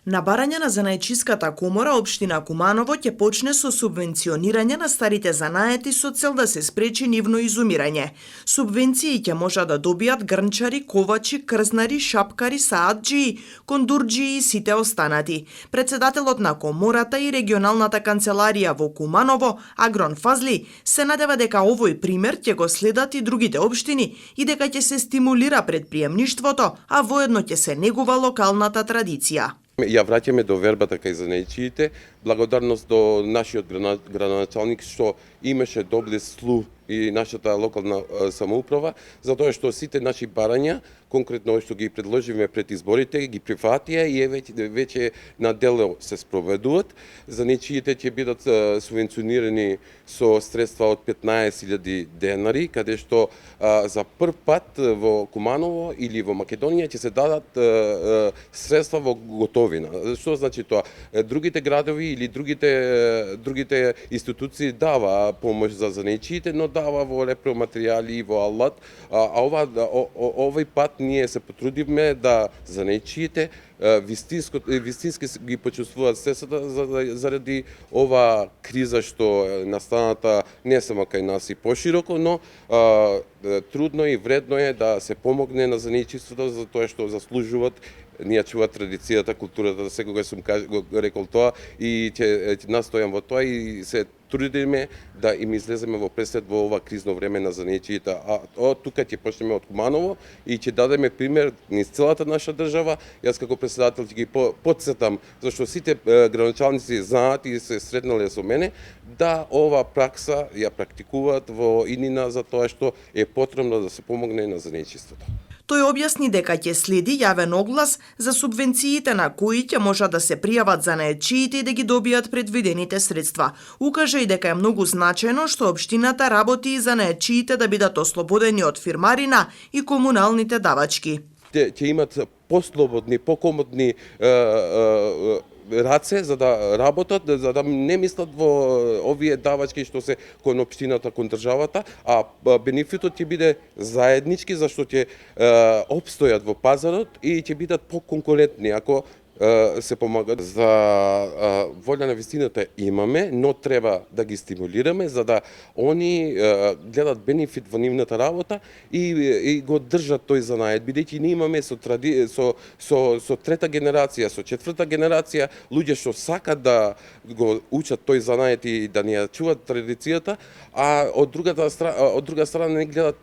На барање на Занаечиската комора, општина Куманово ќе почне со субвенционирање на старите занаети со цел да се спречи нивно изумирање. Субвенции ќе можат да добијат грнчари, ковачи, крзнари, шапкари, саатџии, кондурџии и сите останати. Председателот на комората и регионалната канцеларија во Куманово, Агрон Фазли, се надева дека овој пример ќе го следат и другите општини и дека ќе се стимулира предприемништвото, а воедно ќе се негува локалната традиција. Ја враќаме до вербата кај занаечиите, благодарност до нашиот градоначалник што имаше добри слух и нашата локална самоуправа, затоа што сите наши барања, конкретно што ги предложиме пред изборите, ги прифатија и веќе на дело се спроведуваат. Занаечиите ќе бидат субвенционирани со средства од 15.000 денари, каде што за прв пат во Куманово или во Македонија ќе се дадат средства во готовина. Што значи тоа? Другите градови или другите институции дава помош за занаечиите, но дава во репроматеријали и во алат. Овој пат ние се потрудивме да занаечиите вистински ги почувствуваат средствата заради ова криза што настаната не само кај нас и пошироко, но трудно и вредно е да се помогне на занаечиството за тоа што заслужуваат. Ние чуваат традицијата, културата, секогаш сум го рекол тоа и ќе настојам во тоа и се трудиме да им излеземе во пресед во ова кризно време на занаечиите. А тука ќе почнеме од Куманово и ќе дадеме пример низ целата наша држава. Јас како председател ќе ги потсетам, зашто сите градоначалници знаат и се сретнале со мене, да ова пракса ја практикуваат во иднина за тоа што е потребно да се помогне на занаечиството. Тој објасни дека ќе следи јавен оглас за субвенциите на кои ќе можат да се пријават занаечиите и да ги добијат предвидените средства. Укажа и дека е многу значајно што општината работи и занаечиите да бидат ослободени од фирмарина и комуналните давачки. Ќе имат послободни, покомодни раце за да работат, за да не мислат во овие давачки што се кон општината, кон државата, а бенефитот ќе биде заеднички, зашто ќе опстојат во пазарот и ќе бидат поконкурентни ако се помагат. За волја на вистината имаме, но треба да ги стимулираме за да они гледат бенефит во нивната работа и го држат тој занает, бидејќи ние имаме со трета генерација, со четврта генерација луѓе што сакат да го учат тој занает и да ни ја чуваат традицијата, а од друга страна не гледат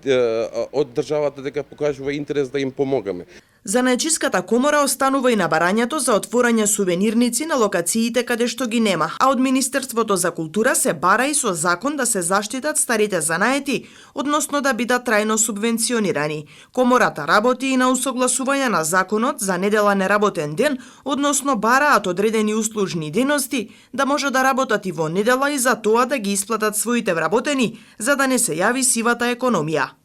од државата дека покажува интерес да им помогаме. Занаечиската комора останува и на барањето за отворање сувенирници на локациите каде што ги нема, а од Министерството за култура се бара и со закон да се заштитат старите занаети, односно да бидат трајно субвенционирани. Комората работи и на усогласување на законот за недела неработен ден, односно бараат одредени услужни дејности да може да работат и во недела и за тоа да ги исплатат своите вработени, за да не се јави сивата економија.